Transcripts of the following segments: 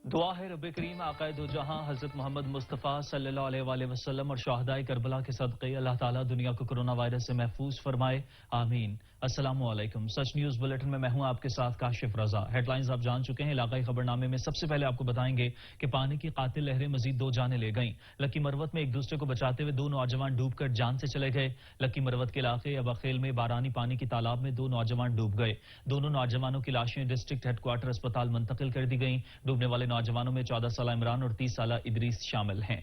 दुआ है रब करीम आक़ाए दो जहां हज़रत मोहम्मद मुस्तफ़ा सल्लल्लाहु अलैहि वसल्लम और शहदाए करबला के सदक़े अल्लाह ताला दुनिया को कोरोना वायरस से महफूज फरमाए, आमीन। अस्सलामु अलैकुम। सच न्यूज़ बुलेटिन में मैं हूं आपके साथ काशिफ रजा। हेडलाइंस आप जान चुके हैं। इलाकाई खबरनामे में सबसे पहले आपको बताएंगे कि पानी की कातिल लहरें मजीद 2 जाने ले गईं। लकी मरवत में एक दूसरे को बचाते हुए 2 नौजवान डूबकर जान से चले गए। लकी मरवत के इलाके अबाखेल में बारानी पानी की तालाब में 2 नौजवान डूब गए। दोनों नौजवानों की लाशें डिस्ट्रिक्ट हेडक्वार्टर अस्पताल मुंतकिल कर दी गईं। डूबने वाले नौजवानों में 14 साल इमरान और 30 साल इदरीस शामिल हैं।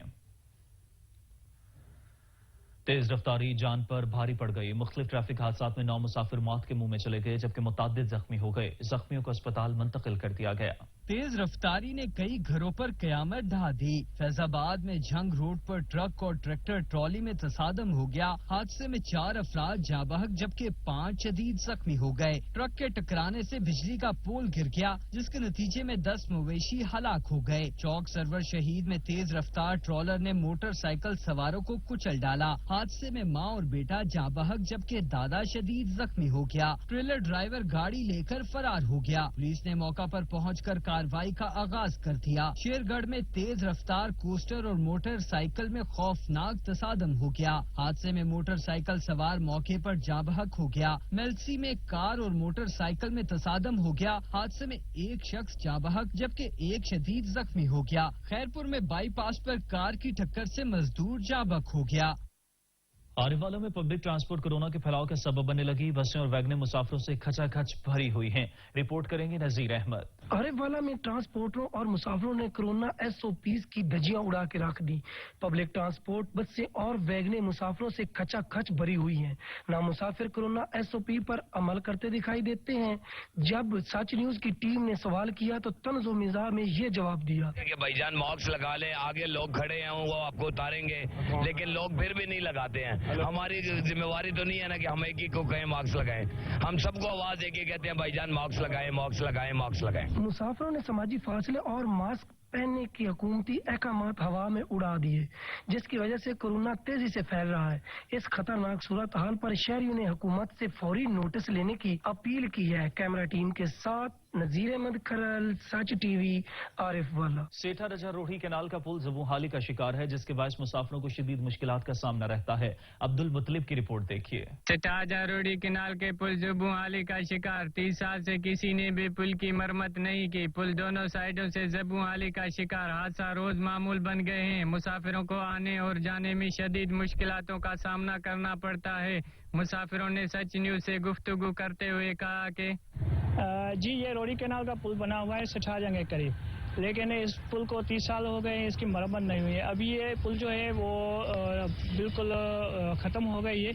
तेज रफ्तारी जान पर भारी पड़ गई। मुख्तलिफ ट्रैफिक हादसात में 9 मुसाफिर मौत के मुंह में चले गए, जबकि मुतअद्दिद जख्मी हो गए। जख्मियों को अस्पताल मुंतकिल कर दिया गया। तेज रफ्तारी ने कई घरों पर कयामत ढा दी। फैजाबाद में झंग रोड पर ट्रक और ट्रैक्टर ट्रॉली में तसादम हो गया। हादसे में 4 अफराद जाँ बहक जबकि 5 शदीद जख्मी हो गए। ट्रक के टकराने से बिजली का पोल गिर गया, जिसके नतीजे में 10 मवेशी हलाक हो गए। चौक सरवर शहीद में तेज रफ्तार ट्रॉलर ने मोटरसाइकिल सवारों को कुचल डाला। हादसे में मां और बेटा जाँ बहक जबकि दादा शदीद जख्मी हो गया। ट्रेलर ड्राइवर गाड़ी लेकर फरार हो गया। पुलिस ने मौका पर पहुंचकर कार्रवाई का आगाज कर दिया। शेरगढ़ में तेज रफ्तार कोस्टर और मोटरसाइकिल में खौफनाक तसादम हो गया। हादसे में मोटरसाइकिल सवार मौके पर जाँ बहक हो गया। मेलसी में कार और मोटरसाइकिल में तसादम हो गया। हादसे में एक शख्स जाँ बहक जबकि एक शदीद जख्मी हो गया। खैरपुर में बाईपास पर कार की टक्कर से मजदूर जाँ बहक हो गया। आने वालों में पब्लिक ट्रांसपोर्ट कोरोना के फैलाव का सबब बनने लगी। बसें और वैगनें मुसाफिरों से खचाखच भरी हुई हैं। रिपोर्ट करेंगे नजीर अहमद। आरिफवाला में ट्रांसपोर्टरों और मुसाफिरों ने कोरोना SOPs की धज्जियां उड़ा के रख दी। पब्लिक ट्रांसपोर्ट बसें और वैगनें मुसाफिरों से खचाखच भरी हुई हैं। ना मुसाफिर कोरोना SOP पर अमल करते दिखाई देते हैं। जब सच न्यूज की टीम ने सवाल किया तो तंज़ो मिजाज में ये जवाब दिया कि भाईजान मास्क लगा ले, आगे लोग खड़े हैं वो आपको उतारेंगे, लेकिन लोग फिर भी नहीं लगाते हैं। हमारी जिम्मेवारी तो नहीं है ना कि हम एक ही को कहें मास्क लगाएं। हम सबको आवाज देके कहते हैं भाईजान मास्क लगाएं, मास्क लगाएं, मास्क लगाएं। मुसाफिरों ने समाजी फासले और मास्क पहनने की हुकूमती अहकामात हवा में उड़ा दिए, जिसकी वजह से कोरोना तेजी से फैल रहा है। इस खतरनाक सूरत हाल पर शहरियों ने हुकूमत से फौरी नोटिस लेने की अपील की है। कैमरा टीम के साथ नजीर अहमद खरल, सच टीवी, आरिफवाला। सेठा रजा रोही कैनाल का पुल ज़बूहाली का शिकार है, जिसके बायस मुसाफिरों को शदीद मुश्किलात का सामना रहता है। अब्दुल मुतलिब की रिपोर्ट देखिए। सेठा रजा रोही कैनाल के पुल ज़बूहाली का शिकार। 30 साल से किसी ने भी पुल की मरम्मत नहीं की। पुल दोनों साइडों से ज़बूहाली का शिकार। हादसा रोज मामूल बन गए हैं। मुसाफिरों को आने और जाने में शदीद मुश्किलातों का सामना करना पड़ता है। मुसाफिरों ने सच न्यूज से गुफ्तगू करते हुए कहा कि जी ये रोही कैनाल का पुल बना हुआ है सेठा जंग के करीब, लेकिन इस पुल को 30 साल हो गए, इसकी मरम्मत नहीं हुई है। अभी ये पुल जो है वो बिल्कुल ख़त्म हो गई है।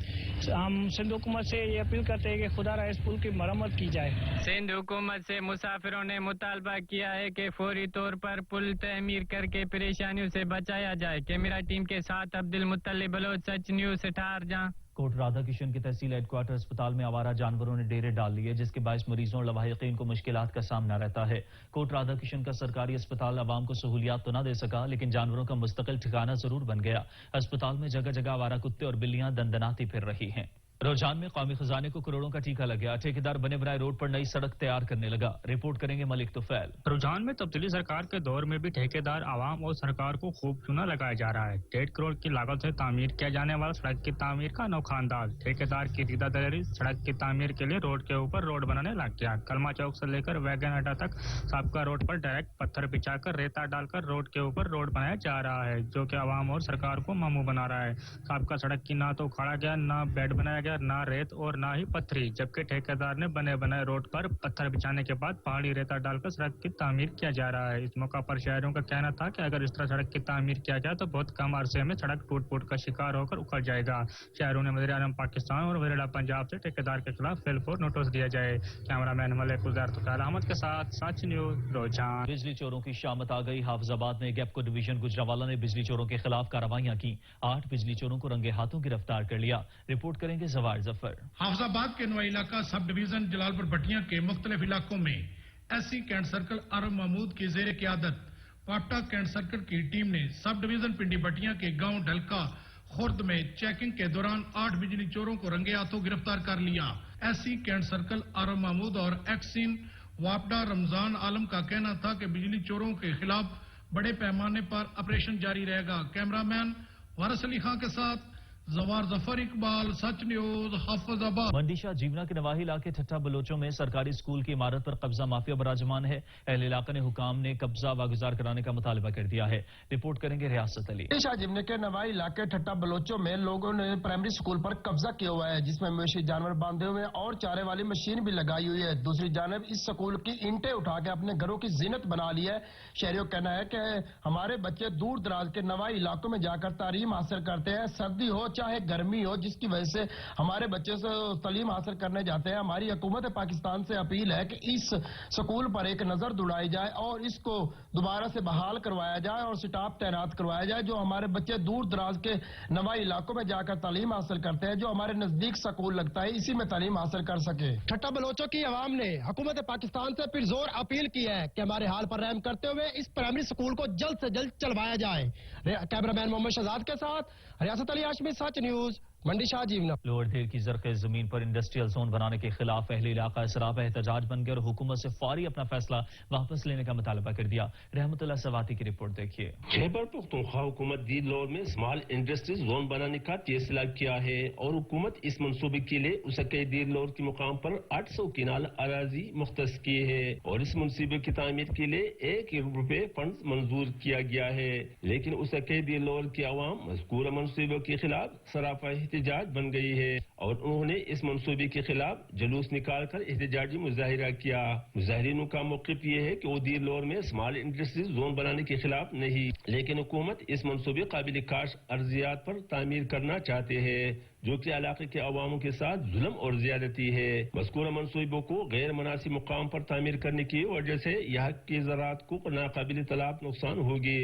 हम सिंध हुकूमत से ये अपील करते हैं कि खुदा इस पुल की मरम्मत की जाए। सिंध हुकूमत से मुसाफिरों ने मुतालबा किया है कि फौरी तौर पर पुल तमीर करके परेशानियों से बचाया जाए। कैमरा टीम के साथ अब्दुल मुत्तलिब बलोच, सच न्यूज सेठारजा। कोट राधा किशन की तहसील हेडक्वार्टर अस्पताल में आवारा जानवरों ने डेरे डाल लिए, जिसके बायस मरीजों और लवाहिकीन को मुश्किलात का सामना रहता है। कोट राधा किशन का सरकारी अस्पताल आवाम को सहूलियात तो न दे सका, लेकिन जानवरों का मुस्तकिल ठिकाना जरूर बन गया। अस्पताल में जगह जगह आवारा कुत्ते और बिल्लियां दंदनाती फिर रही हैं। रुझान में कौमी खजाने को करोड़ों का टीका लग गया। ठेकेदार बने बनाए रोड पर नई सड़क तैयार करने लगा। रिपोर्ट करेंगे मलिक तुफैल। रुझान में तब्दीली सरकार के दौर में भी ठेकेदार आवाम और सरकार को खूब चूना लगाया जा रहा है। 1.5 करोड़ की लागत से तामीर किया जाने वाला सड़क की तामीर का अनोखा अंदाज। ठेकेदार की दीदा दलेरी सड़क की तामीर के लिए रोड के ऊपर रोड बनाने लग गया। कलमा चौक से लेकर वैगन अड्डा तक सबका रोड पर डायरेक्ट पत्थर बिछाकर रेता डालकर रोड के ऊपर रोड बनाया जा रहा है, जो कि आवाम और सरकार को मामू बना रहा है। सबका सड़क की ना तो उखाड़ा गया, ना बेड बनाया गया, ना रेत और ना ही पत्थरी, जबकि ठेकेदार ने बने बनाए रोड पर पत्थर बिछाने के बाद पहाड़ी रेता डालकर सड़क की तामीर किया जा रहा है। इस मौका पर शहरियों का कहना था कि अगर इस तरह सड़क की तामीर किया जाए तो बहुत कम अरसे में सड़क टूट फूट का शिकार होकर उखड़ जाएगा। शहरों ने वज़ीर आज़म पाकिस्तान और वज़ीर आज़म पंजाब से ठेकेदार के खिलाफ फिलफोर नोटिस दिया जाए। कैमरामैन मलिक उज़ैर तुफैल अहमद के साथ सच न्यूज रुझान। बिजली चोरों की शामत आ गई। हाफिजाबाद में गैपको डिवीजन गुजरावाला ने बिजली चोरों के खिलाफ कार्रवाइयां की। 8 बिजली चोरों को रंगे हाथों गिरफ्तार कर लिया। रिपोर्ट करेंगे जवार जफर। हाफिजाबाद के नवा इलाका सब डिवीजन जलालपुर भट्टियां के मुख्तलिफ इलाकों में SC कैंट सर्कल आरम महमूद की जेर क़यादत पापटा कैंट सर्कल की टीम ने सब डिवीजन पिंडी भट्टियां के गांव ढलका खुर्द में चेकिंग के दौरान 8 बिजली चोरों को रंगे हाथों गिरफ्तार कर लिया। SC कैंट सर्कल आरम महमूद और एक्सिन वापडा रमजान आलम का कहना था कि बिजली चोरों के खिलाफ बड़े पैमाने पर ऑपरेशन जारी रहेगा। कैमरामैन वारिस अली खान के साथ जवार जफर इकबाल, सच न्यूज, हाफिजाबाद। मंडीशा जीवना के नवाही इलाके ठट्टा बलोचों में सरकारी स्कूल की इमारत पर कब्जा माफिया बराजमान है। अहले इलाका ने हुकाम ने कब्जा वागुजार कराने का मुतालबा कर दिया है। रिपोर्ट करेंगे रियासत अली। मंडीशा जीवना के नवाही इलाके ठट्टा बलोचों में लोगों ने प्राइमरी स्कूल पर कब्जा किया हुआ है, जिसमें मवेशी जानवर बांधे हुए और चारे वाली मशीन भी लगाई हुई है। दूसरी जानब इस स्कूल की ईंटें उठा के अपने घरों की जीनत बना ली है। शहरियों का कहना है कि हमारे बच्चे दूर दराज के नवाही इलाकों में जाकर तालीम हासिल करते हैं, सर्दी हो चाहे गर्मी हो, जिसकी वजह से हमारे बच्चे से तालीम हासिल करने जाते हैं। हमारी हुकूमत पाकिस्तान से अपील है कि इस स्कूल पर एक नजर दौड़ाई जाए और इसको दोबारा से बहाल करवाया जाए और स्टाफ तैनात करवाया जाए, जो हमारे बच्चे दूर दराज के नवाही इलाकों में जाकर तालीम हासिल करते हैं, जो हमारे नजदीक स्कूल लगता है, इसी में तालीम हासिल कर सके। ठट्टा बलोचों की आवाम ने हुकूमत पाकिस्तान से फिर जोर अपील की है कि हमारे हाल पर रहम करते हुए इस प्राइमरी स्कूल को जल्द से जल्द चलवाया जाए। कैमरामैन मोहम्मद शहजाद के साथ रियासत अली हाशमी, सच न्यूज, मंडीशा जीवना। लोअर ढेर की जरखे जमीन पर इंडस्ट्रियल जोन बनाने के खिलाफ अहले इलाका सरापा एहतजाज बन गया और हुकूमत से फौरी अपना फैसला वापस लेने का मुतालबा कर दिया। रहमतुल्लाह सवाती की रिपोर्ट देखिए। खैबर पख्तूनख्वा हुकूमत दी लाहौर में स्मॉल इंडस्ट्रीज जोन बनाने का फैसला किया है और हुकूमत इस मनसूबे के लिए उसके दी लाहौर के मुकाम पर 800 किनाल अराजी मुख्तस किए है और इस मनसूबे की तामीर के लिए ₹1 करोड़ फंड मंजूर किया गया है, लेकिन उसके दी लाहौर की आवाम मज़कूर मनसूबे के खिलाफ सरापा एहतजाज बन गई है और उन्होंने इस मनसूबे के खिलाफ जुलूस निकालकर एहतजाजी मुजाहिरा किया। मुजाहिरीनों का मौक़िफ़ ये है कि वो दी लाहौर में स्मॉल इंडस्ट्रीज जोन बनाने के खिलाफ नहीं, लेकिन हुकूमत इस मनसूबे काबिल काश अर्जियात पर तामीर करना चाहते हैं, जो कि इलाके के अवामों के साथ जुल्म और ज्यादती है। मज़कूर मनसूबों को गैर मुनासिब मुकाम पर तामीर करने की वजह से यहाँ की ज़राअत को नाकाबिल तलाब नुकसान होगी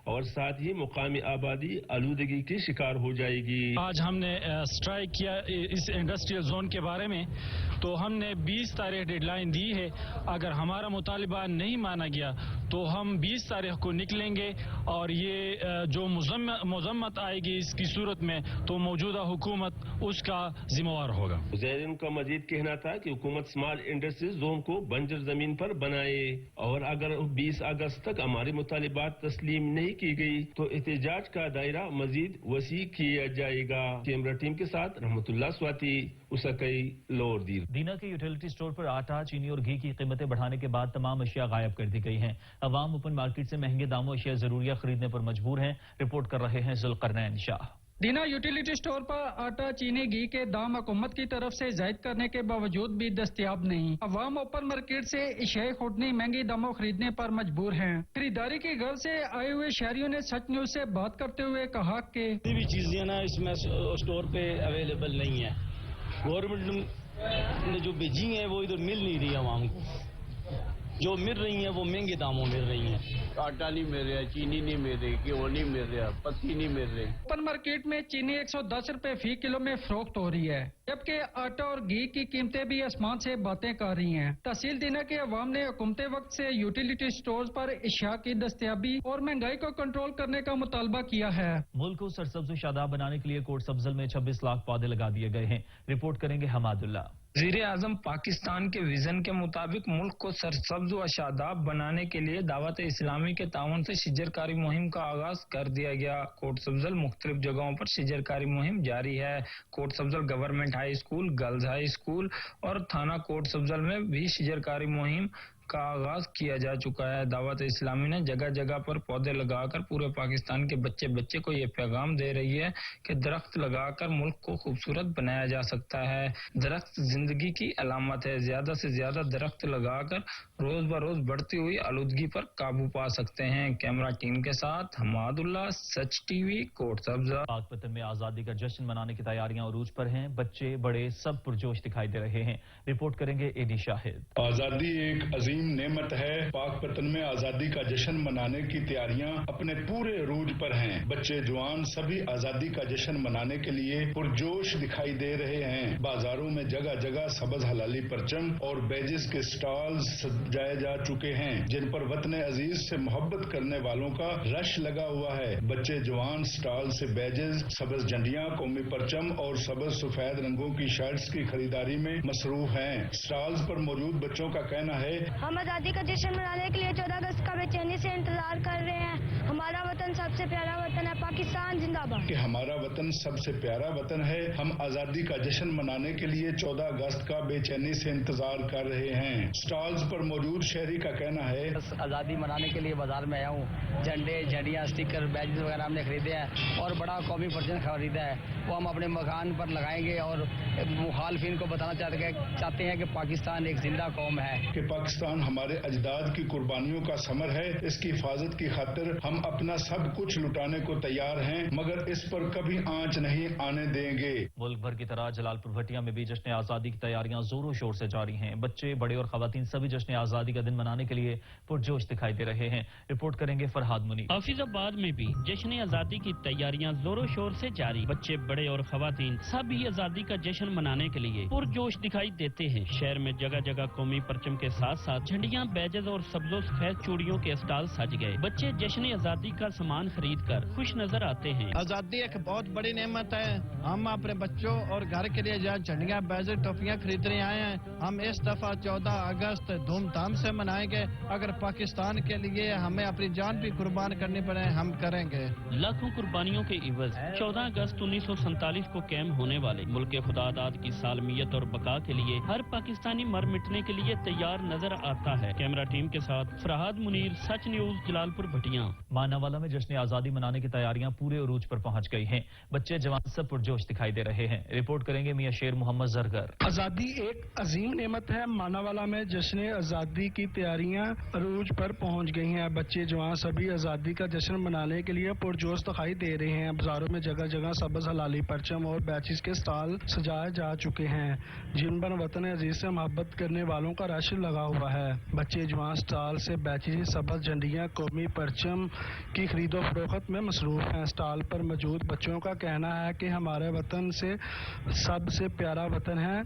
और साथ ही मुकामी आबादी आलूदगी की शिकार हो जाएगी। आज हमने स्ट्राइक किया इस इंडस्ट्रियल जोन के बारे में, तो हमने 20 तारीख डेडलाइन दी है। अगर हमारा मुतालिबा नहीं माना गया तो हम 20 तारीख को निकलेंगे और ये जो मजम्मत आएगी इसकी सूरत में तो मौजूदा हुकूमत उसका जिम्मेवार होगा। मुजाहिरीन का मजीद कहना था कि हुकूमत स्मॉल इंडस्ट्रीज जोन को बंजर जमीन पर बनाए और अगर 20 अगस्त तक हमारे मुतालिबात तस्लीम नहीं की गई तो एहतजाज का दायरा मजीद वसी किया जाएगा। कैमरा टीम के साथ रहमतुल्लाह स्वाति, उसकई लाहौर। दीना के यूटिलिटी स्टोर पर आटा, चीनी और घी की कीमतें बढ़ाने के बाद तमाम अशिया गायब कर दी गई हैं। अवाम ओपन मार्केट से महंगे दामों अशिया जरूरिया खरीदने पर मजबूर हैं। रिपोर्ट कर रहे हैं जुल्करनैन शाह। दीना यूटिलिटी स्टोर पर आटा, चीनी, घी के दाम हुकूमत की तरफ से जायद करने के बावजूद भी दस्तयाब नहीं। अवाम ओपन मार्केट से अशिया खुदनी महंगी दामों खरीदने पर मजबूर हैं। खरीदारी की गर्ज से आए हुए शहरियों ने सच न्यूज से बात करते हुए कहा कि भी चीजें ना इसमें स्टोर पे अवेलेबल नहीं है। गवर्नमेंट ने जो भेजी है वो इधर मिल नहीं रही आवाम को, जो मिल रही है वो महंगे दामों मिल रही हैं। आटा नहीं मिल रहा, चीनी नहीं मिल रही, घी नहीं मिल रहा, पत्ती नहीं मिल रही। ओपन मार्केट में चीनी 110 रुपए फी किलो में फरोख्त हो रही है, जबकि आटा और घी की कीमतें भी आसमान से बातें कर रही हैं। तहसील दीना के अवाम ने हुकूमत वक्त से यूटिलिटी स्टोर्स पर अशिया की दस्तयाबी और महंगाई को कंट्रोल करने का मुतालबा किया है। मुल्क को सरसब्ज शादाब बनाने के लिए कोट सब्जल में 26 लाख पौधे लगा दिए गए हैं। रिपोर्ट करेंगे हमादुल्ला। वज़ीर आज़म पाकिस्तान के विजन के मुताबिक मुल्क को सरसब्ज व शादाब बनाने के लिए दावत इस्लामी के ताउन से शिजरकारी मुहिम का आगाज कर दिया गया। कोट सब्जल मुख्तलिफ जगहों पर शिजरकारी मुहिम जारी है। Kot Sabzal government high school, girls high school और थाना कोट सब्जल में भी शिजरकारी मुहिम का आगाज किया जा चुका है। दावत इस्लामी ने जगह जगह पर पौधे लगाकर पूरे पाकिस्तान के बच्चे बच्चे को ये पैगाम दे रही है कि दरख्त लगाकर मुल्क को खूबसूरत बनाया जा सकता है। दरख्त जिंदगी की अलामत है। ज्यादा से ज्यादा दरख्त लगाकर रोज बरोज बढ़ती हुई आलूदगी पर काबू पा सकते हैं। कैमरा टीम के साथ हमादुल्ला, सच टीवी, कोट सब्जा। पाकपतन में आजादी का जश्न मनाने की तैयारियां उरूज पर हैं। बच्चे बड़े सब पुरजोश दिखाई दे रहे हैं। रिपोर्ट करेंगे एडी शाहिद। आजादी एक अजीम नेमत है। पाकपतन में आजादी का जश्न मनाने की तैयारियां अपने पूरे रूज पर हैं। बच्चे जवान सभी आजादी का जश्न मनाने के लिए पुरजोश दिखाई दे रहे हैं। बाजारों में जगह जगह सबज हलाली परचम और बैजेस के स्टॉल्स सजाए जा चुके हैं, जिन पर वतन अजीज से मोहब्बत करने वालों का रश लगा हुआ है। बच्चे जवान स्टॉल से बैजेस, सबज झंडियां, कौमी परचम और सबज सफेद रंगों की शर्ट्स की खरीदारी में मसरूफ हैं। स्टॉल्स पर मौजूद बच्चों का कहना है हम आज़ादी का जश्न मनाने के लिए 14 अगस्त का बेचैनी से इंतजार कर रहे हैं। हमारा वतन सबसे प्यारा वतन है, पाकिस्तान जिंदाबाद। कि हमारा वतन सबसे प्यारा वतन है, हम आजादी का जश्न मनाने के लिए 14 अगस्त का बेचैनी से इंतजार कर रहे हैं। स्टॉल्स पर मौजूद शहरी का कहना है, आज़ादी मनाने के लिए बाजार में आया हूँ। झंडे, झंडियाँ, स्टिकर, बैजेस वगैरह हमने खरीदे हैं और बड़ा कौमी परचम खरीदा है, वो हम अपने मकान पर लगाएंगे और मुखालफिन को बताना चाहते हैं कि पाकिस्तान एक जिंदा कौम है, कि पाकिस्तान हमारे अजदाद की कुर्बानियों का समर है। इसकी हिफाजत की खातिर हम अपना सब कुछ लुटाने को तैयार हैं, मगर इस पर कभी आंच नहीं आने देंगे। मुल्क भर की तरह जलालपुर भटिया में भी जश्न आज़ादी की तैयारियां जोरों शोर से जारी हैं। बच्चे, बड़े और खवातीन सभी जश्न आज़ादी का दिन मनाने के लिए पुरजोश दिखाई दे रहे हैं। रिपोर्ट करेंगे फरहाद मुनी। हाफिजाबाद में भी जश्न आज़ादी की तैयारियां जोरों शोर से जारी। बच्चे, बड़े और खवातीन सभी आज़ादी का जश्न मनाने के लिए पुरजोश दिखाई देते हैं। शहर में जगह जगह कौमी परचम के साथ साथ झंडियां, बैजेस और सब्जो सफेद चूड़ियों के स्टॉल सज गए। बच्चे जश्न आज़ादी का सामान खरीद कर खुश नजर आते हैं। आज़ादी एक बहुत बड़ी नेमत है। हम अपने बच्चों और घर के लिए जहाँ झंडियाँ, बैजेस, टोपियाँ खरीदने आए हैं। हम इस दफा 14 अगस्त धूमधाम से मनाएंगे। अगर पाकिस्तान के लिए हमें अपनी जान भी कुर्बान करनी पड़े, हम करेंगे। लाखों कुर्बानियों के इवज 14 अगस्त 1947 को कायम होने वाले मुल्क खुदादाद की सालमियत और बका के लिए हर पाकिस्तानी मर मिटने के लिए तैयार नजर आता है। कैमरा टीम के साथ फरहाद मुनीर, सच न्यूज, जलालपुर भटिया। मानावाला में जश्न आज़ादी मनाने की तैयारियां पूरे उरूज पर पहुंच गई हैं। बच्चे, जवान सब पुरजोश दिखाई दे रहे हैं। रिपोर्ट करेंगे मियां शेर मोहम्मद जरगर। आज़ादी एक अजीम नेमत है। मानावाला में जश्न आज़ादी की तैयारियां अरूज पर पहुंच गई हैं। बच्चे, जवान सभी आज़ादी का जश्न मनाने के लिए पुरजोश दिखाई दे रहे हैं। बाजारों में जगह जगह सब्ज हलाली परचम और बैचेस के स्टॉल सजाए जा चुके हैं, जिन पर वतन अजीज से मोहब्बत करने वालों का रश लगा हुआ है। बच्चे, जवान स्टॉल से बैचेस, सब्ज झंडियां, कौमी परचम की खरीदो फरोख्त में मसरूफ हैं। स्टॉल पर मौजूद बच्चों का कहना है कि हमारे वतन से सबसे प्यारा वतन है।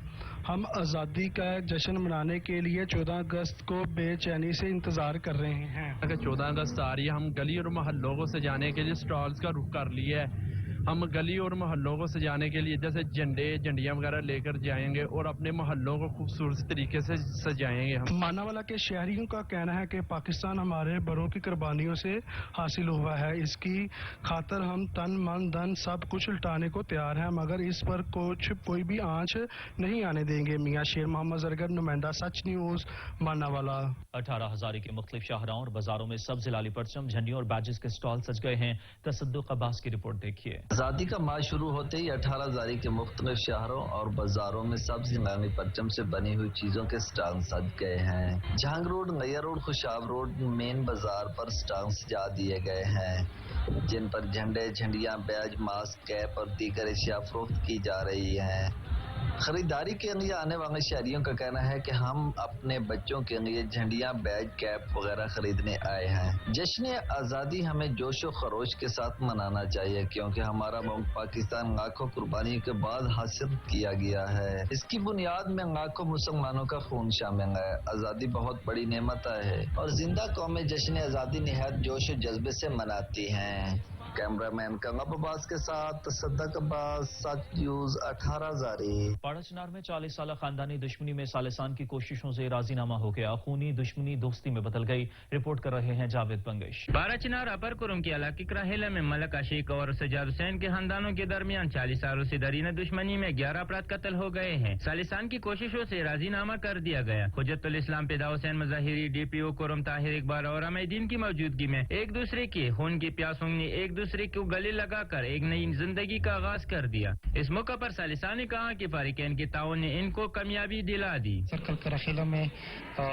हम आज़ादी का जश्न मनाने के लिए 14 अगस्त को बेचैनी से इंतजार कर रहे हैं। अगर 14 अगस्त आ रही है, हम गली और मोहल्लों से जाने के लिए स्टॉल्स का रुख कर लिया है। हम गली और मोहल्लों को सजाने के लिए जैसे झंडे, झंडियां वगैरह लेकर जाएंगे और अपने मोहल्लों को खूबसूरत तरीके से सजाएंगे। हम मानावाला के शहरियों का कहना है कि पाकिस्तान हमारे बड़ों की कुर्बानियों से हासिल हुआ है। इसकी खातर हम तन, मन, धन सब कुछ लुटाने को तैयार हैं, मगर इस पर कोई भी आंच नहीं आने देंगे। मियां शेर मोहम्मद जरगर, नुमाइंदा, सच न्यूज, मानावाला। 18 हज़ारी के मुख्तलिफ शाहराहों और बाजारों में सब्ज लाली परचम, झंडियों और बैजेस के स्टॉल सज गए हैं। तसद्दुक अब्बास की रिपोर्ट देखिए। आज़ादी का माह शुरू होते ही 18 हज़ारी के मुख्तलिफ शहरों और बाजारों में सब्ज इमामी परचम से बनी हुई चीजों के स्टॉल सज गए हैं। जहांग रोड, नैया रोड, खुशाब रोड मेन बाजार पर स्टॉल सजा दिए गए हैं, जिन पर झंडे, झंडियां, बैज, मास्क, कैप और दीगर अशिया फरोख्त की जा रही हैं। खरीदारी के लिए आने वाले शहरियों का कहना है कि हम अपने बच्चों के लिए झंडियां, बैज, कैप वगैरह खरीदने आए हैं। जश्न आज़ादी हमें जोशो खरोश के साथ मनाना चाहिए, क्योंकि हमारा मुल्क पाकिस्तान लाखों कुर्बानियों के बाद हासिल किया गया है। इसकी बुनियाद में लाखों मुसलमानों का खून शामिल है। आज़ादी बहुत बड़ी नेमत है और जिंदा कौमें जश्न आज़ादी निहायत जोश और जज्बे से मनाती हैं। कैमरामैन कंगब अब्बास के साथ तसद्दुक अब्बास, सच न्यूज, 18 हज़ारी। पाड़ाचनार में 40 साल खानदानी दुश्मनी में सालिसान की कोशिशों से राजीनामा हो गया। खूनी दुश्मनी दोस्ती में बदल गई। रिपोर्ट कर रहे हैं जावेद बंगश। पाड़ाचनार अपर कुरुम के इलाके कराहेला में मलक आशिक और सजाद हुसैन के खानदानों के दरमियान 40 सालों से दरीन दुश्मनी में 11 अपराध कत्ल हो गए हैं। सालिसान की कोशिशों से राजीनामा कर दिया गया। हुज्जतुल इस्लाम पैदा हुसैन मज़ाहिरी, DPO कुरुम ताहिर इकबाल और अमैदीन की मौजूदगी में एक दूसरे के खून की प्यासों ने एक दूसरे को गले लगाकर एक नई जिंदगी का आगाज कर दिया। इस मौका पर सालिसान ने कहा कि फारिकैन के ताउन ने इनको कामयाबी दिला दी। सर्कल कराखेला में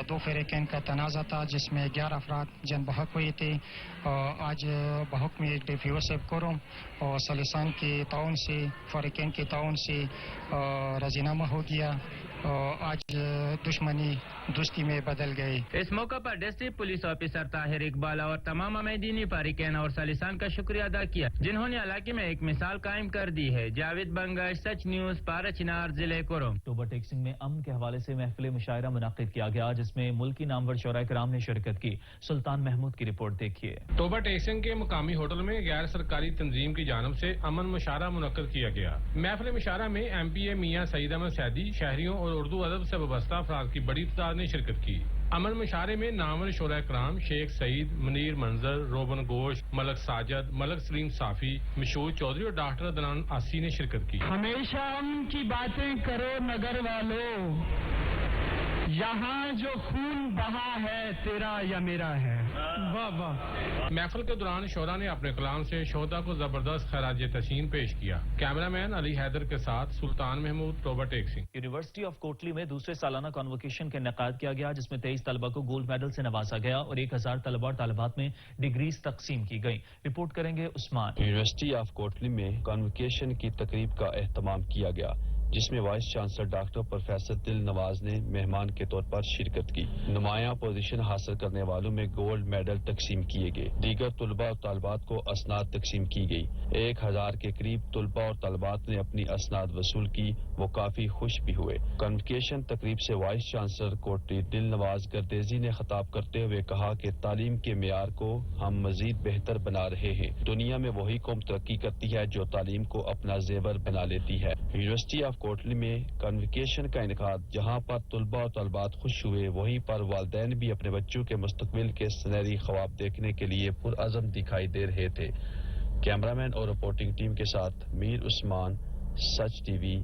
2 फारिकैन का तनाज़ा था, जिसमें 11 अफराद जन बहक हुए थे। आज बहक में DPO साहब कुरुम और सालिसान के ताउन से, फारिकैन के ताउन से राजीनामा हो गया। आज दुश्मनी दोस्ती में बदल गई। इस मौका पर district police officer Tahir Iqbal और तमाम अमैदीनी फारिकैन और सालिसान का शुक्रिया अदा किया, जिन्होंने इलाके में एक मिसाल कायम कर दी है। जावेद बंगश, सच न्यूज, पाड़ाचनार, जिले कुरुम। टोबा टेक्सिंग में अमन के हवाले से महफिल मुशायरा मुनाकिद किया गया, जिसमें मुल्की नामवर शोरा किराम ने शिरकत की। सुल्तान महमूद की रिपोर्ट देखिए। टोबा टेक्सिंग के मुकामी होटल में गैर सरकारी तंजीम की जानब से अमन मुशायरा मुनक्किद किया गया। महफिल मुशायरा में MPA मियां सईद अहमद सैदी, शहरियों और उर्दू अदब से वाबस्ता अफराद की बड़ी तादाद ने शिरकत की। अमन मुशारे में नामवर शोरा कराम शेख सईद, मुनीर मंजर, रोबन गोश, मलक साजद, मलक सलीम साफी, मशहूर चौधरी और डॉक्टर अदनान आसी ने शिरकत की। हमेशा उनकी बातें करो नगर वालों, यहाँ जो खून बहा है तेरा या मेरा है। वाह वाह। महफिल के दौरान शोरा ने अपने कलाम से शोहदा को जबरदस्त खराज तहसीन पेश किया। कैमरामैन अली हैदर के साथ सुल्तान महमूद, टोबा टेक सिंह। यूनिवर्सिटी ऑफ कोटली में दूसरे सालाना कॉन्वोकेशन का इनेकाद किया गया, जिसमें 23 तलबा को गोल्ड मेडल से नवाजा गया और 1000 तलबा और तालिबात में डिग्रीज तकसीम की गई। रिपोर्ट करेंगे उस्मान। यूनिवर्सिटी ऑफ कोटली में कॉन्वोकेशन की तकरीब का एहतमाम किया गया, जिसमें वाइस चांसलर डॉक्टर प्रोफेसर दिल नवाज ने मेहमान के तौर पर शिरकत की। नुमाया पोजीशन हासिल करने वालों में गोल्ड मेडल तकसीम किए गए। दीगर तलबा और तालिबात को असनाद तकसीम की गई। 1000 के करीब तलबा और तालिबात ने अपनी असनाद वसूल की। वो काफी खुश भी हुए। कॉन्वोकेशन तकरीब से वाइस चांसलर कोटली दिल नवाज गर्देजी ने खिताब करते हुए कहा कि तालीम के मेयार को हम मजीद बेहतर बना रहे हैं। दुनिया में वही कौम तरक्की करती है जो तालीम को अपना जेवर बना लेती है। यूनिवर्सिटी ऑफ कोटली में कॉन्वोकेशन का इनेकाद जहां पर तलबा और तलबात खुश हुए, वहीं पर वालिदैन भी अपने बच्चों के मुस्तकबिल के सुनहरी ख्वाब देखने के लिए पुरअज़म दिखाई दे रहे थे। कैमरामैन और रिपोर्टिंग टीम के साथ मीर उस्मान, सच टीवी,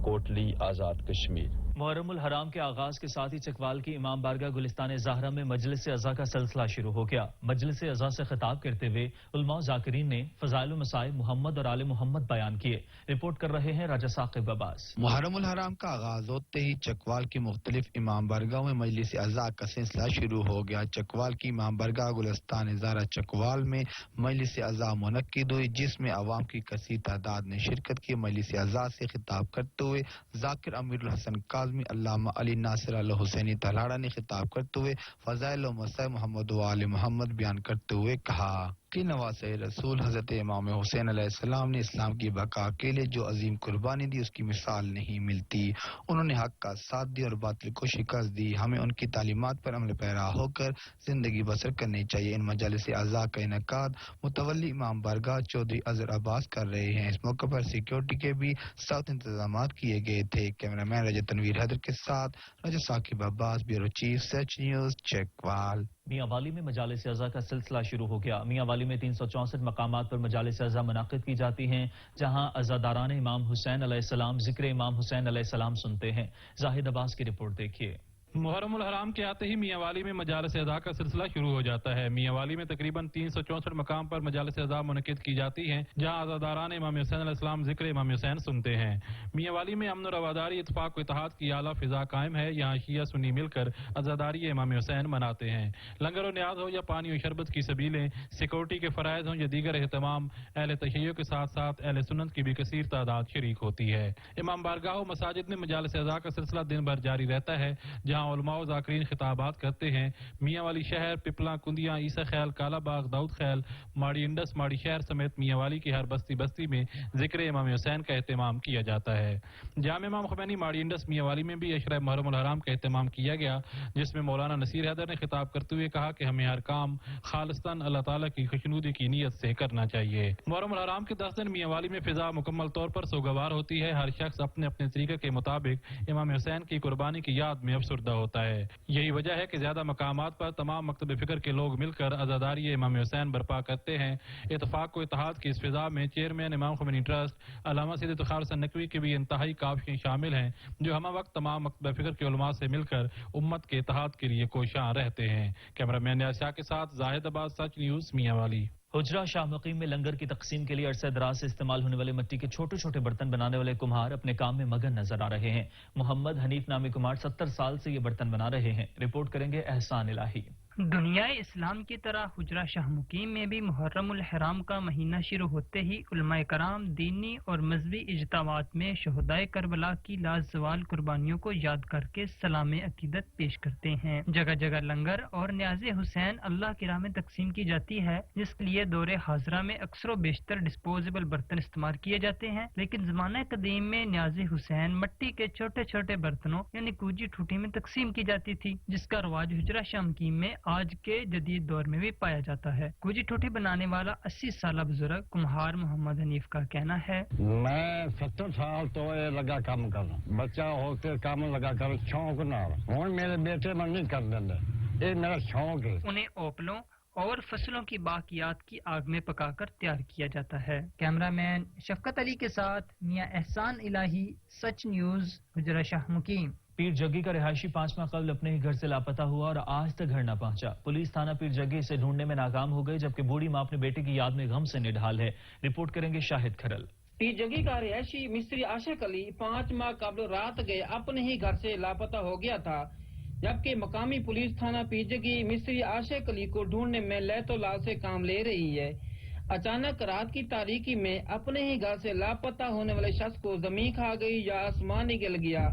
कोटली, आजाद कश्मीर। मुहर्रमुल हराम के आगाज के साथ ही चकवाल की इमाम बारगाह गुलिस्तान ज़ाहरा में मजलिस अज़ा का सिलसिला शुरू हो गया। मजलिस अज़ा से खिताब करते हुए उलमा ज़ाकिरीन ने फ़ज़ाइल व मसाइब मुहम्मद और आले मुहम्मद बयान किए। रिपोर्ट कर रहे हैं राजा साकिब अब्बास। मुहर्रमुल हराम का आगाज होते ही चकवाल की मुख्तलिफ इमाम बारगाहों में मजलिस अज़ा का सिलसिला शुरू हो गया। चकवाल की इमाम बारगाह गुलिस्तान ज़ाहरा चकवाल में मजलिस अज़ा मुनक्किद हुई, जिसमें अवाम की कसीर तादाद ने शिरकत की। मजलिस अज़ा से खिताब करते हुए ज़ाकिर अमीरुल हसन काज़मी, अल्लामा अली नासिर अल हुसैनी तलहाड़ा ने खिताब करते हुए फ़ज़ाइल व मसाइब मोहम्मद व आले मोहम्मद बयान करते हुए कहा कि नवासे रसूल हजरत इमाम हुसैन अलैहिस्सलाम ने इस्लाम की बका के लिए जो अजीम कुर्बानी दी, उसकी मिसाल नहीं मिलती। उन्होंने हक का साथ दिया और बातिल को शिकस्त दी। हमें उनकी तालीमात पर अमल पैरा होकर जिंदगी बसर करनी चाहिए। इन मजालिस अज़ा का इनेकाद मुतवल्ली इमाम बारगाह चौधरी अजहर अब्बास कर रहे हैं। इस मौके पर सिक्योरिटी के भी सख्त इंतजाम किए गए थे। कैमरामैन रजत तनवीर हैदर के साथ राजा साकिब अब्बास, ब्यूरो चीफ, सच न्यूज, चकवाल। मियांवाली में मजालिस अज़ा का सिलसिला शुरू हो गया। मियांवाली में 364 मकामात पर मजालिस अज़ा मुनाकिद की जाती हैं, जहां अज़ादारान इमाम हुसैन अलैहिस्सलाम जिक्र इमाम हुसैन अलैहिस्सलाम सुनते हैं। जाहिद अब्बास की रिपोर्ट देखिए। मुहर्रमुल हराम के आते ही मियांवाली में मजालिस अज़ा का सिलसिला शुरू हो जाता है। मियांवाली में तकरीबन 364 मकाम पर मजालिस अज़ा मुनक़िद की जाती हैं, जहां अज़ादारान इमाम हुसैन अलैहिस्सलाम जिक्र इमाम हुसैन सुनते हैं। मियांवाली में अमन और रवादारी, इत्तेफाक व इत्तेहाद की आला फिजा कायम है। यहाँ शिया सुन्नी मिलकर अज़ादारी इमाम हुसैन मनाते हैं। लंगर और न्याज हो या पानी और शरबत की सबीलें, सिक्योरिटी के फ़राइज़ हों या दीगर एहतमाम, अहले तशय्युअ के साथ साथ अहले सुन्नत की भी कसीर तादाद शरीक होती है। इमाम बारगाह मसाजिद में मजालिस अज़ा का सिलसिला दिन भर जारी रहता है, जहाँ उलमा व ज़ाकिरीन खिताबात करते हैं। मियांवाली शहर, पिपला, कुंदिया, ईसा खैल, कालाबाग, दाऊद खैल, माड़ी इंडस, माड़ी शहर समेत मियांवाली की हर बस्ती बस्ती में जिक्र इमाम हुसैन का एहतमाम किया जाता है। जामे इमाम खुमैनी माड़ी इंडस मियांवाली में भी अशरा मुहर्रमुल हराम का एहतमाम किया गया, जिसमें मौलाना नसीर हैदर ने खिताब करते हुए कहा कि हमें हर काम खालिस्तान अल्लाह ताला की खुशनुदी की नीयत से करना चाहिए। मुहर्रमुल हराम के 10 दिन मियांवाली में फिजा मुकम्मल तौर पर सोगवार होती है। हर शख्स अपने अपने तरीके के मुताबिक इमाम हुसैन की कुर्बानी की याद में अफसुर्दा होता है। यही वजह है कि ज्यादा मकामात पर तमाम मकतब फिक्र के लोग मिलकर अज़ादारी इमाम हुसैन बर्पा करते हैं। इत्तेफाक व इत्तेहाद की इस फिजा में चेयरमैन इमाम खुमैनी ट्रस्ट अल्लामा सैयद इफ्तिखार हसन नकवी की भी इंतहाई काविशें शामिल हैं, जो हम वक्त तमाम मकतब फिक्र के उलमा से मिलकर उम्मत के इत्तेहाद के लिए कोशां रहते हैं। कैमरामैन यासिया के साथ जाहिद अब्बास, सच न्यूज, मियांवाली। हुजरा शाह मुकीम में लंगर की तकसीम के लिए अरसे दराज से इस्तेमाल होने वाले मिट्टी के छोटे छोटे बर्तन बनाने वाले कुम्हार अपने काम में मगन नजर आ रहे हैं। मोहम्मद हनीफ नामी कुम्हार 70 साल से ये बर्तन बना रहे हैं। रिपोर्ट करेंगे एहसान इलाही। दुनिया इस्लाम की तरह हुजरा शाह मुकीम में भी मुहर्रमुल हराम का महीना शुरू होते ही उलमाए कराम दीनी और मजहबी इज्तिमात में शहदाए करबला की लाजवाल कुर्बानियों को याद करके सलाम अकीदत पेश करते हैं। जगह जगह लंगर और न्याज़े हुसैन अल्लाह की राह में तकसीम की जाती है, जिसके लिए दौरे हाजरा में अक्सर बेशतर डिस्पोजेबल बर्तन इस्तेमाल किए जाते हैं। लेकिन ज़माने कदीम में न्याज़े हुसैन मट्टी के छोटे छोटे बर्तनों यानी कूजी ठूठी में तकसीम की जाती थी, जिसका रवाज हुजरा शाह मुकीम में آج کے جدید دور میں بھی پایا جاتا ہے۔ گوجی ٹوٹی بنانے والا 80 سالہ بزرگ کمہار محمد حنیف کا کہنا ہے، میں 70 سال تو یہ لگا کام کرنا، بچہ ہو کے کام لگا کر شوق نہ ہوں میرے بیٹے من نہیں کر دیں، یہ میرا شوق ہے۔ انہیں اوپلوں اور فصلوں کی باقیات کی آگ میں پکا کر تیار کیا جاتا ہے۔ کیمرہ مین شفقت علی کے ساتھ میاں احسان الہی، سچ نیوز، حجرہ شاہ مقیم۔ پیر جگی کا رہائشی 5 ماہ قبل اپنے ہی گھر سے لاپتہ ہوا اور آج تک گھر نہ پہنچا۔ پولیس تھانہ پیر جگی اسے ڈھونڈنے میں ناکام ہو گئی، جبکہ بوڑھی ماں اپنے بیٹے کی یاد میں غم سے نڈھال ہے۔ رپورٹ کریں گے شاہد کھرل۔ پیر جگی کا رہائشی مستری عاشق علی 5 ماہ قبل رات گئے اپنے ہی گھر سے لاپتہ ہو گیا تھا، جبکہ مقامی پولیس تھانہ پیر جگی مستری عاشق علی کو ڈھونڈنے میں لیت و لال سے کام لے رہی ہے۔ اچانک رات کی تاریکی میں اپنے ہی گھر سے لاپتہ ہونے والے شخص کو زمین کھا گئی یا آسمان ہی گل گیا،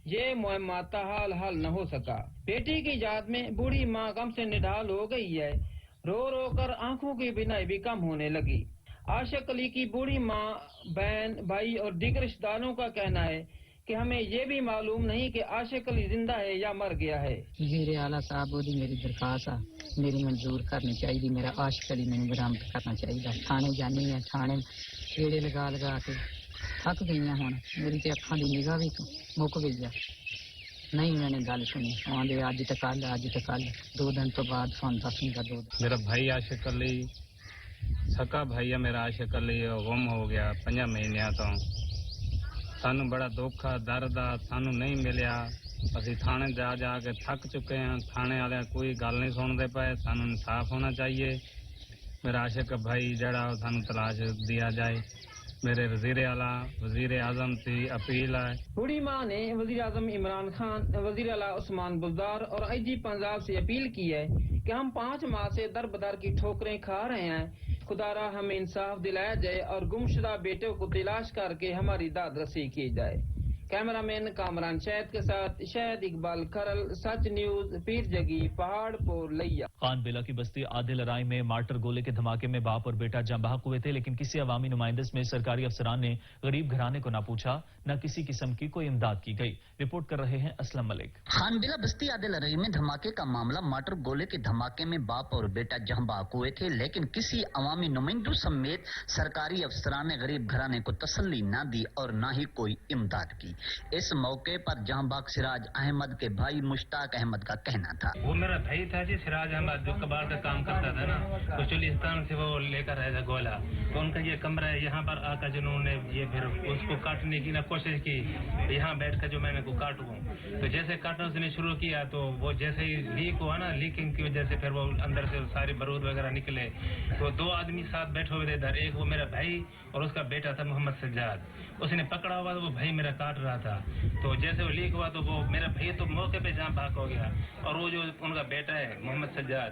یہ معمہ تاحال حل نہ ہو سکا۔ بیٹی کی یاد میں بوڑھی ماں غم سے نڈھال ہو گئی ہے، رو رو کر آنکھوں کی بینائی بھی کم ہونے لگی۔ عاشق علی کی بوڑھی ماں، بہن، بھائی اور دیگر رشتہ داروں کا کہنا ہے کہ ہمیں یہ بھی معلوم نہیں کہ عاشق علی زندہ ہے یا مر گیا ہے۔ وزیر اعلیٰ صاحب دی میری درخواست ہے، میری منظور کرنی چاہیے، میرا عاشق علی میں برآمد کرنا چاہیے۔ تھانے جانی ہے، تھانے کیڑے لگا لگا کے تھک گئی ہوں، میری تے اکھاں دی نگاہ بھی مک گئی ہے، نہیں میں نے گل سنی، آدھے اج تک اج تک 2 دن تو بعد فون دسوں گا۔ میرا بھائی عاشق علی سکا بھائی ہے، میرا عاشق علی گم ہو گیا 5 مہینوں تو، سانو بڑا دکھ درد سانو نہیں ملیا، اسی تھانے جا جا کے تھک چکے ہیں، تھانے والے کوئی گل نہیں سنتے پے، سانو انصاف ہونا چاہیے، میرا عاشق بھائی جڑا سانو تلاش دیا جائے، میرے وزیر اعلیٰ وزیر اعظم سے اپیل ہے۔ بوڑھی ماں نے وزیر اعظم عمران خان، وزیر اعلیٰ عثمان بزدار اور آئی جی پنجاب سے اپیل کی ہے کہ ہم 5 ماہ سے در بدر کی ٹھوکریں کھا رہے ہیں، خدا را ہمیں انصاف دلایا جائے اور گمشدہ بیٹوں کو تلاش کر کے ہماری داد رسی کی جائے۔ کیمرہ مین کامران شہد کے ساتھ شہد اقبال کھرل، سچ نیوز، پیر جگی، پہاڑ پور لیا۔ خان بیلا کی بستی عادل ارائی میں مارٹر گولے کے دھماکے میں باپ اور بیٹا جاں بحق ہوئے تھے، لیکن کسی عوامی نمائندس میں سرکاری افسران نے غریب گھرانے کو نہ پوچھا، نہ کسی قسم کی کوئی امداد کی گئی۔ رپورٹ کر رہے ہیں اسلم ملک۔ خان بیلا بستی عادل ارائی میں دھماکے کا معاملہ مارٹر گولے کے دھماکے میں باپ اور بیٹا جاں بحق ہوئے تھے، لیکن کسی عوامی نمائندوں سمیت سرکاری افسران نے غریب گھرانے کو تسلی نہ دی اور نہ ہی کوئی امداد کی۔ اس موقع پر جہاں باغ سراج احمد کے بھائی مشتاق احمد کا کہنا تھا، وہ میرا بھائی تھا جی سراج احمد، جو کباڑ کا کام کرتا تھا نا، تو چلستان سے وہ لے کر آیا تھا گولا، تو ان کا یہ کمرہ ہے، یہاں پر آ کر جنہوں نے یہ پھر اس کو کاٹنے کی کوشش کی، یہاں بیٹھ کر جو میں نے کو کاٹوں، تو جیسے کاٹنا اس نے شروع کیا تو وہ جیسے ہی لیک ہوا نا، لیکنگ کی وجہ سے پھر وہ اندر سے سارے بارود وغیرہ نکلے، تو 2 آدمی ساتھ بیٹھے ہوئے تھے ادھر، ایک وہ میرا بھائی اور اس کا بیٹا تھا محمد سجاد، اس نے پکڑا ہوا تو وہ بھائی میرا کاٹ رہا تھا، تو جیسے وہ لیک ہوا تو وہ میرا بھائی تو موقع پہ جہاں بھاگ ہو گیا، اور وہ جو ان کا بیٹا ہے محمد سجاد،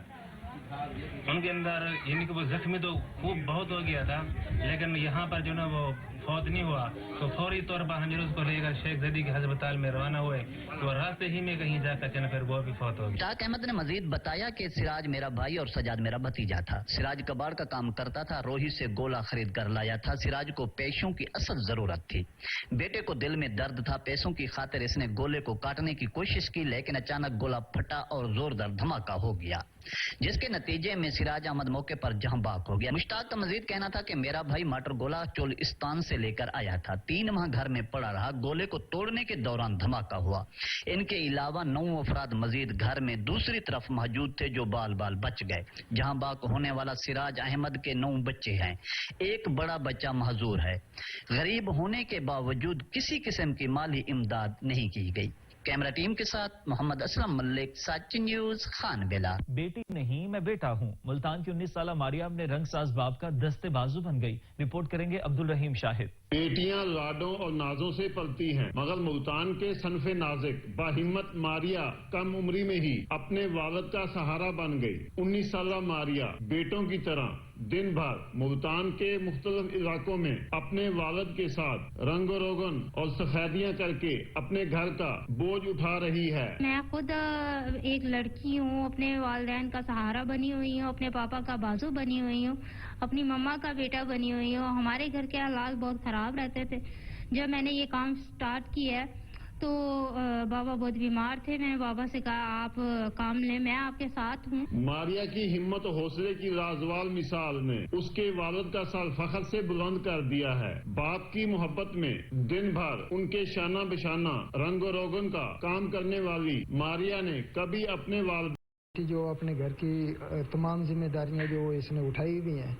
ان کے اندر یعنی کہ وہ زخمی تو خوب بہت ہو گیا تھا، لیکن یہاں پر جو نا وہ فوت نہیں ہوا، تو فوری طور پر ہم اس کو لے کر شیخ زدی کے ہسپتال میں روانہ ہوئے، تو راستے ہی میں کہیں جا کر پھر وہ بھی فوت ہو گیا۔ مشتاق احمد نے مزید بتایا کہ سراج میرا بھائی اور سجاد میرا بھتیجا تھا، سراج کباڑ کا کام کرتا تھا، روہی سے گولا خرید کر لایا تھا، سراج کو پیسوں کی اصل ضرورت تھی، بیٹے کو دل میں درد تھا، پیسوں کی خاطر اس نے گولے کو کاٹنے کی کوشش کی، لیکن اچانک گولا پھٹا اور زوردار دھماکہ ہو گیا، جس کے نتیجے میں سراج احمد موقع پر جہاں بحق ہو گیا۔ مشتاق کا مزید کہنا تھا کہ میرا بھائی مارٹر گولا چولستان سے لے کر آیا تھا، 3 ماہ گھر میں پڑا رہا، گولے کو توڑنے کے دوران دھماکہ ہوا، ان کے علاوہ 9 افراد مزید گھر میں دوسری طرف موجود تھے جو بال بچ گئے۔ جہاں بحق ہونے والا سراج احمد کے 9 بچے ہیں، ایک بڑا بچہ معذور ہے، غریب ہونے کے باوجود کسی قسم کی مالی امداد نہیں کی گئی۔ کیمرہ ٹیم کے ساتھ محمد اسلم ملک، سچ نیوز، خان بیلا۔ بیٹی نہیں میں بیٹا ہوں، ملتان کی 19 سالہ ماریام نے رنگ ساز باپ کا دستے بازو بن گئی۔ رپورٹ کریں گے عبد الرحیم شاہد۔ بیٹیاں لاڈوں اور نازوں سے پلتی ہیں، مگر ملتان کے صنف نازک باہمت ماریا کم عمری میں ہی اپنے والد کا سہارا بن گئی۔ 19 سالہ ماریا بیٹوں کی طرح دن بھر ملتان کے مختلف علاقوں میں اپنے والد کے ساتھ رنگ و روغن اور سفیدیاں کر کے اپنے گھر کا بوجھ اٹھا رہی ہے۔ میں خود ایک لڑکی ہوں، اپنے والدین کا سہارا بنی ہوئی ہوں، اپنے پاپا کا بازو بنی ہوئی ہوں، اپنی مما کا بیٹا بنی ہوئی ہوں۔ ہمارے گھر کے حالات بہت خراب رہتے تھے، جب میں نے یہ کام سٹارٹ کیا ہے तो बाबा बहुत बीमार थे। मैंने बाबा से कहा आप काम लें, मैं आपके साथ हूँ। मारिया की हिम्मत और हौसले की राजवाल मिसाल ने उसके वालिद का सर फख्र से बुलंद कर दिया है। बाप की मोहब्बत में दिन भर उनके शाना बिशाना रंगो रोगन का काम करने वाली मारिया ने कभी अपने वालिद जो अपने घर की तमाम जिम्मेदारियां जो इसने उठाई हुई हैं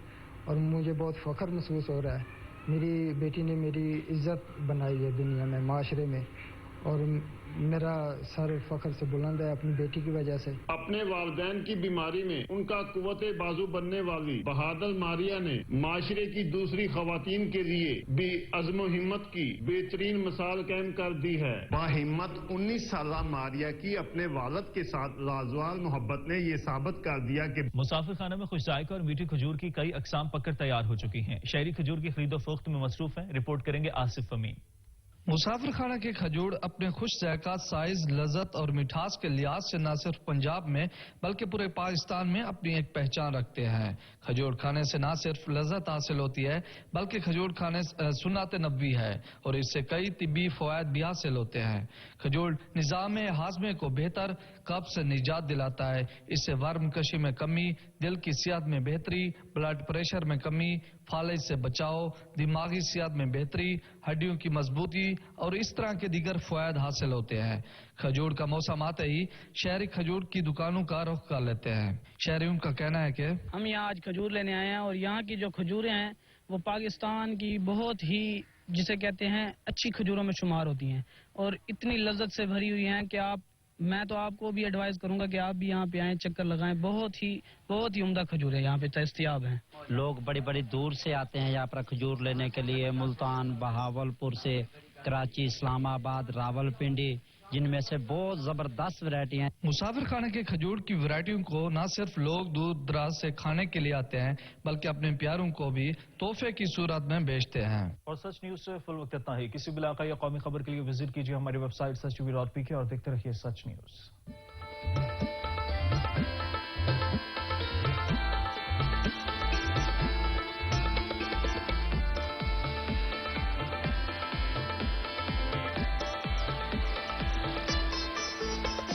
और मुझे बहुत फख्र महसूस हो रहा है। मेरी बेटी ने मेरी इज्जत बनाई है दुनिया में, माशरे में, और मेरा सर फख्र से बुलंद है अपनी बेटी की वजह से। अपने वालिदैन की बीमारी में उनका कुव्वते बाजू बनने वाली बहादुर मारिया ने माशरे की दूसरी खवातीन के लिए भी अज़्म हिम्मत की बेहतरीन मिसाल कायम कर दी है। बाहिम्मत 19 साला मारिया की अपने वालिद के साथ लाजवाल मोहब्बत ने ये साबित कर दिया कि मुसाफिर खाना में खुश जायका और मीठी खजूर की कई अकसाम पककर तैयार हो चुकी हैं। शहरी खजूर की खरीदो फरोख्त में मसरूफ है। रिपोर्ट करेंगे आसिफ अमीन। मुसाफिर खाना के खजूर अपने खुश जायका, साइज, लज्जत और मिठास के लिहाज से न सिर्फ पंजाब में बल्कि पूरे पाकिस्तान में अपनी एक पहचान रखते हैं। खजूर खाने से न सिर्फ लज्जत हासिल होती है बल्कि खजूर खाने सुन्नत नबवी है और इससे कई तिब्बी फवायद भी हासिल होते हैं। खजूर निज़ाम हाजमे को बेहतर, कब्ज से निजात दिलाता है। इससे वर्म कशी में कमी, दिल की सेहत में बेहतरी, ब्लड प्रेशर में कमी, फालिज से बचाव, दिमागी सेहत में बेहतरी, हड्डियों की मजबूती और इस तरह के दीगर फवायद हासिल होते हैं। खजूर का मौसम आते ही शहरी खजूर की दुकानों का रुख कर लेते हैं। शहरियों का कहना है कि हम यहाँ आज खजूर लेने आए हैं और यहाँ की जो खजूरें हैं वो पाकिस्तान की बहुत ही, जिसे कहते हैं, अच्छी खजूरों में शुमार होती हैं और इतनी लज्जत से भरी हुई हैं कि मैं तो आपको भी एडवाइस करूंगा कि आप भी यहाँ पे आएं, चक्कर लगाएं। बहुत ही उम्दा खजूर है यहाँ पे दस्तयाब हैं। लोग बड़ी बड़ी दूर से आते हैं यहाँ पर खजूर लेने के लिए, मुल्तान, बहावलपुर से, कराची, इस्लामाबाद, रावलपिंडी, जिनमें से बहुत जबरदस्त वैरायटी हैं। मुसाफिर खाने के खजूर की वैरायटियों को न सिर्फ लोग दूर दराज से खाने के लिए आते हैं बल्कि अपने प्यारों को भी तोहफे की सूरत में बेचते हैं। और सच न्यूज से फुल वक्त इतना ही। किसी भी इलाका या कौमी खबर के लिए विजिट कीजिए हमारी वेबसाइट sach.tv.pk और देखते रहिए सच न्यूज।